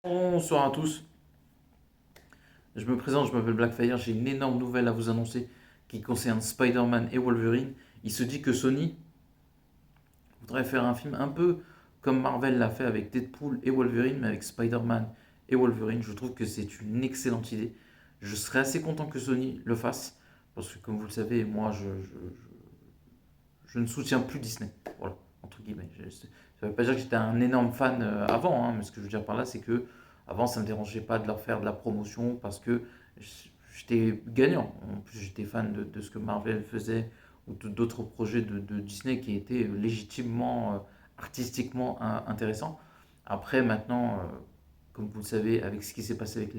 Bonsoir à tous, je me présente, je m'appelle Blackfire, j'ai une énorme nouvelle à vous annoncer qui concerne Spider-Man et Wolverine. Il se dit que Sony voudrait faire un film un peu comme Marvel l'a fait avec Deadpool et Wolverine, mais avec Spider-Man et Wolverine. Je trouve que c'est une excellente idée. Je serais assez content que Sony le fasse, parce que comme vous le savez, moi je ne soutiens plus Disney. Voilà, entre guillemets. Ça ne veut pas dire que j'étais un énorme fan avant, hein, mais ce que je veux dire par là, c'est que avant, ça ne me dérangeait pas de leur faire de la promotion parce que j'étais gagnant. En plus, j'étais fan de ce que Marvel faisait ou d'autres projets de Disney qui étaient légitimement, artistiquement intéressants. Après, maintenant, comme vous le savez, avec ce qui s'est passé avec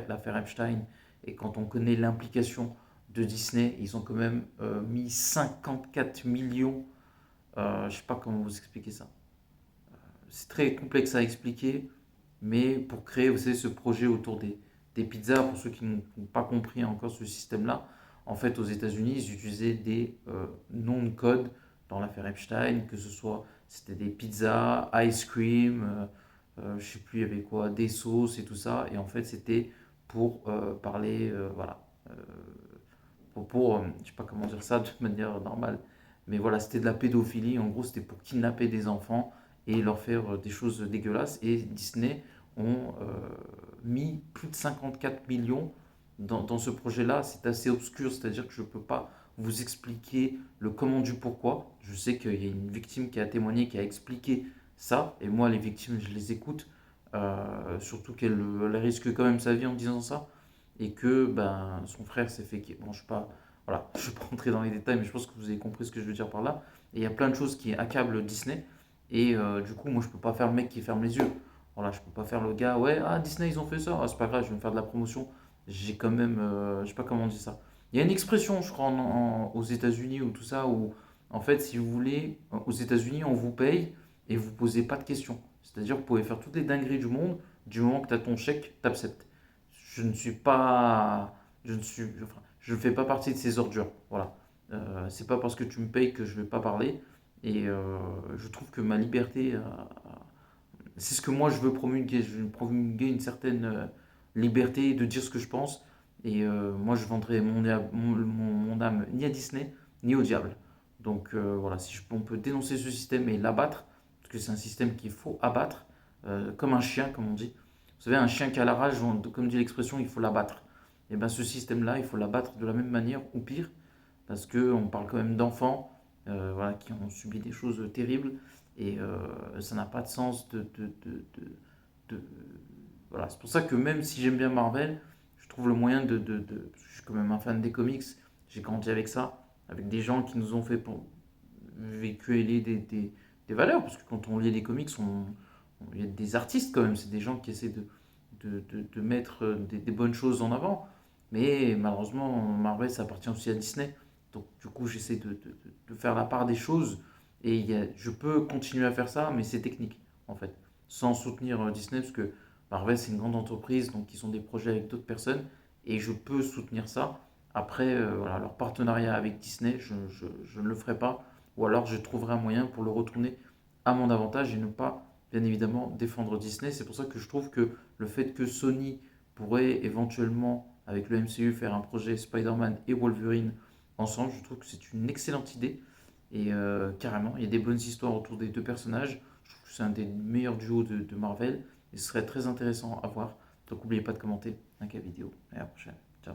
l'affaire Epstein, et quand on connaît l'implication de Disney, ils ont quand même mis 54 millions. Je ne sais pas comment vous expliquer ça. C'est très complexe à expliquer, mais pour créer, vous savez, ce projet autour des pizzas, pour ceux qui n'ont pas compris encore ce système-là, en fait, aux États-Unis, ils utilisaient des noms de code dans l'affaire Epstein, que ce soit, c'était des pizzas, ice cream, je sais plus, il y avait quoi, des sauces et tout ça, et en fait, c'était pour parler, voilà, euh, je sais pas comment dire ça de manière normale, mais voilà, c'était de la pédophilie. En gros, c'était pour kidnapper des enfants et leur faire des choses dégueulasses. Et Disney ont mis plus de 54 millions dans ce projet-là. C'est assez obscur, c'est-à-dire que je ne peux pas vous expliquer le comment du pourquoi. Je sais qu'il y a une victime qui a témoigné, qui a expliqué ça, et moi, les victimes, je les écoute, surtout qu'elle risque quand même sa vie en disant ça et que ben, son frère s'est fait. Bon, je ne pas, voilà, je vais pas rentrer dans les détails, mais je pense que vous avez compris ce que je veux dire par là. Et il y a plein de choses qui accablent Disney. Et du coup, moi, je peux pas faire le mec qui ferme les yeux. Voilà, je peux pas faire le gars, ouais, ah, Disney, ils ont fait ça. Ah, c'est pas grave, je vais me faire de la promotion. J'ai quand même, je sais pas comment on dit ça. Il y a une expression, je crois, aux États-Unis ou tout ça, où en fait, si vous voulez, aux États-Unis, on vous paye et vous posez pas de questions. C'est-à-dire, vous pouvez faire toutes les dingueries du monde, du moment que tu as ton chèque, t'acceptes. Je ne suis pas, je ne suis, enfin, je ne fais pas partie de ces ordures. Voilà. C'est pas parce que tu me payes que je vais pas parler. Et je trouve que ma liberté, c'est ce que moi je veux promulguer. Je veux promulguer une certaine liberté de dire ce que je pense. Et moi je vendrai mon âme ni à Disney ni au diable. Donc voilà, si on peut dénoncer ce système et l'abattre, parce que c'est un système qu'il faut abattre, comme un chien, comme on dit. Vous savez, un chien qui a la rage, comme dit l'expression, il faut l'abattre. Et bien ce système-là, il faut l'abattre de la même manière ou pire, parce qu'on parle quand même d'enfants voilà, qui ont subi des choses terribles, et ça n'a pas de sens de- voilà. C'est pour ça que même si j'aime bien Marvel, je trouve le moyen parce que je suis quand même un fan des comics, j'ai grandi avec ça, avec des gens qui nous ont fait véhiculer des valeurs, parce que quand on lit les comics, il y a des artistes quand même, c'est des gens qui essaient de mettre des bonnes choses en avant. Mais malheureusement, Marvel, ça appartient aussi à Disney. Donc du coup, j'essaie de faire la part des choses. Et je peux continuer à faire ça, mais c'est technique, en fait. Sans soutenir Disney, parce que Marvel, c'est une grande entreprise, donc ils ont des projets avec d'autres personnes. Et je peux soutenir ça. Après, voilà, leur partenariat avec Disney, je ne le ferai pas. Ou alors, je trouverai un moyen pour le retourner à mon avantage et ne pas, bien évidemment, défendre Disney. C'est pour ça que je trouve que le fait que Sony pourrait éventuellement, avec le MCU, faire un projet Spider-Man et Wolverine ensemble, je trouve que c'est une excellente idée. Et carrément, il y a des bonnes histoires autour des deux personnages. Je trouve que c'est un des meilleurs duos de Marvel. Et ce serait très intéressant à voir. Donc n'oubliez pas de commenter, like la vidéo. Et à la prochaine. Ciao.